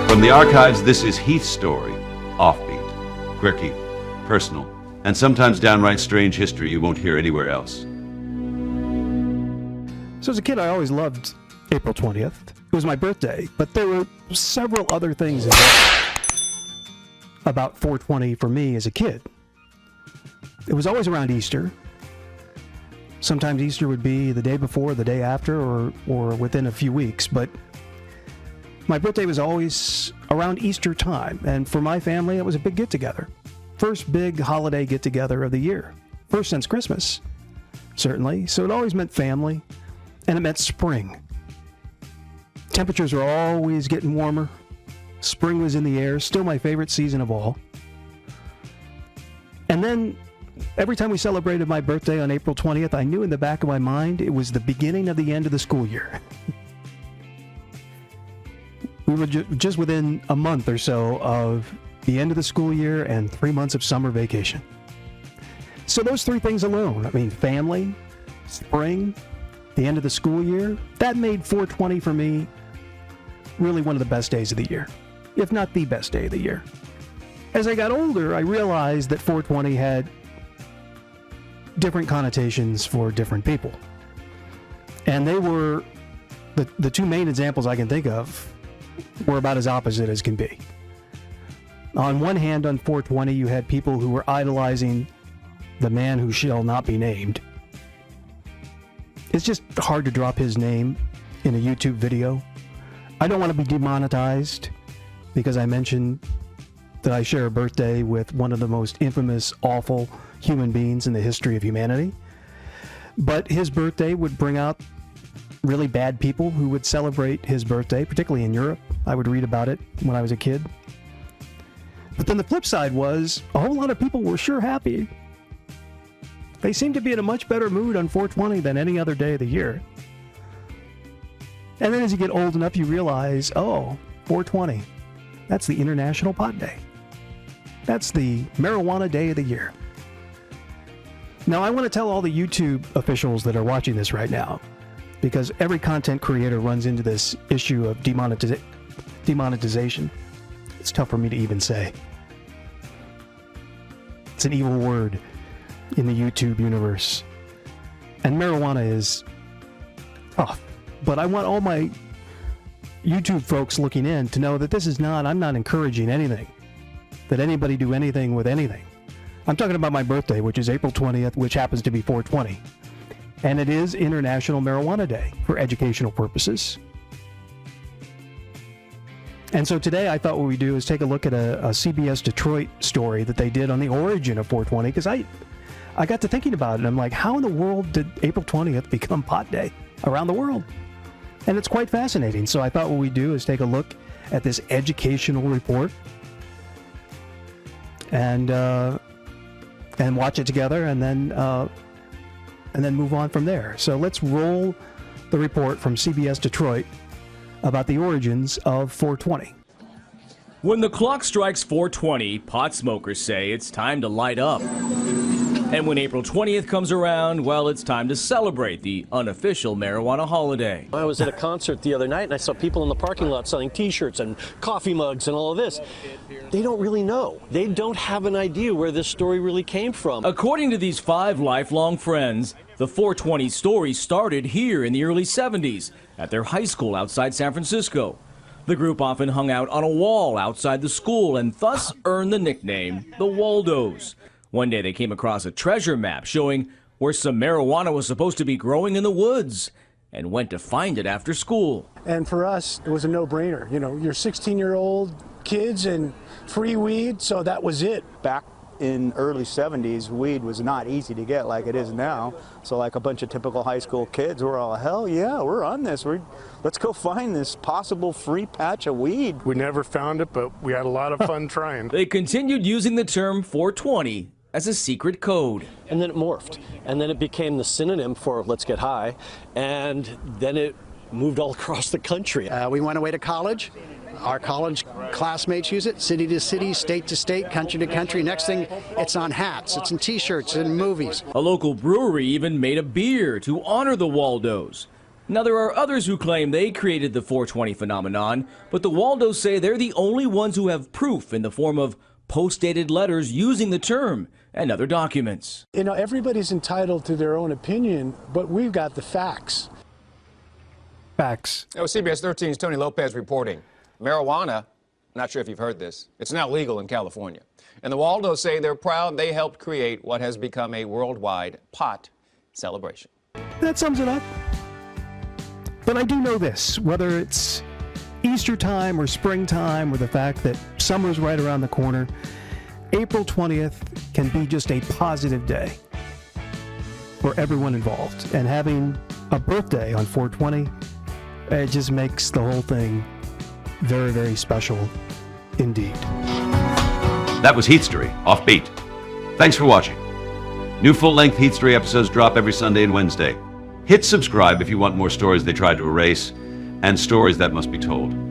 From the archives, this is Heath's story. Offbeat, quirky, personal, and sometimes downright strange history you won't hear anywhere else. So as a kid, I always loved April 20th. It was my birthday, but there were several other things about 420 for me as a kid. It was always around Easter. Sometimes Easter would be the day before, the day after, or within a few weeks, but my birthday was always around Easter time, and for my family, it was a big get-together. First big holiday get-together of the year. First since Christmas, certainly. So it always meant family, and it meant spring. Temperatures were always getting warmer. Spring was in the air, still my favorite season of all. And then, every time we celebrated my birthday on April 20th, I knew in the back of my mind it was the beginning of the end of the school year. We were just within a month or so of the end of the school year and 3 months of summer vacation. So those three things alone, I mean, family, spring, the end of the school year, that made 420 for me really one of the best days of the year, if not the best day of the year. As I got older, I realized that 420 had different connotations for different people. And they were, the two main examples I can think of were about as opposite as can be. On one hand, on 420, you had people who were idolizing the man who shall not be named. It's just hard to drop his name in a YouTube video. I don't want to be demonetized because I mentioned that I share a birthday with one of the most infamous, awful human beings in the history of humanity. But his birthday would bring out really bad people who would celebrate his birthday, particularly in Europe. I would read about it when I was a kid. But then the flip side was a whole lot of people were sure happy. They seemed to be in a much better mood on 420 than any other day of the year. And then as you get old enough, you realize, oh, 420, that's the International Pot Day. That's the marijuana day of the year. Now, I want to tell all the YouTube officials that are watching this right now, because every content creator runs into this issue of demonetization. It's tough for me to even say. It's an evil word in the YouTube universe. And marijuana is tough. But I want all my YouTube folks looking in to know that this is not, I'm not encouraging anything, that anybody do anything with anything. I'm talking about my birthday, which is April 20th, which happens to be 420. And it is International Marijuana Day for educational purposes. And so today I thought what we do is take a look at a CBS Detroit story that they did on the origin of 420, because I got to thinking about it, and I'm like, how in the world did April 20th become Pot Day around the world? And it's quite fascinating. So I thought what we do is take a look at this educational report and watch it together, and then move on from there. So let's roll the report from CBS Detroit about the origins of 420. When the clock strikes 420, pot smokers say it's time to light up. And when April 20th comes around, well, it's time to celebrate the unofficial marijuana holiday. I was at a concert the other night and I saw people in the parking lot selling t-shirts and coffee mugs and all of this. They don't really know. They don't have an idea where this story really came from. According to these 5 lifelong friends, the 420 story started here in the early 70s at their high school outside San Francisco. The group often hung out on a wall outside the school and thus earned the nickname the Waldos. One day they came across a treasure map showing where some marijuana was supposed to be growing in the woods and went to find it after school. And for us, it was a no-brainer. You know, you're 16-year-old kids and free weed, so that was it. Back in early 70s, weed was not easy to get like it is now. So like a bunch of typical high school kids, we're all, hell yeah, we're on this. Let's go find this possible free patch of weed. We never found it, but we had a lot of fun trying. They continued using the term 420 as a secret code. And then it morphed. And then it became the synonym for let's get high. And then it moved all across the country. We went away to college. Our college classmates use it, city to city, state to state, country to country. Next thing, it's on hats, it's in t-shirts, in movies. A local brewery even made a beer to honor the Waldos. Now, there are others who claim they created the 420 phenomenon, but the Waldos say they're the only ones who have proof in the form of post-dated letters using the term and other documents. You know, everybody's entitled to their own opinion, but we've got the facts. Facts. That was CBS 13's Tony Lopez reporting. Marijuana, not sure if you've heard this, it's now legal in California. And the Waldos say they're proud they helped create what has become a worldwide pot celebration. That sums it up. But I do know this, whether it's Easter time or springtime or the fact that summer's right around the corner, April 20th can be just a positive day for everyone involved. And having a birthday on 420, it just makes the whole thing very, very special indeed. That was Heat Story, Offbeat. Thanks for watching. New full-length Heat Story episodes drop every Sunday and Wednesday. Hit subscribe if you want more stories they tried to erase and stories that must be told.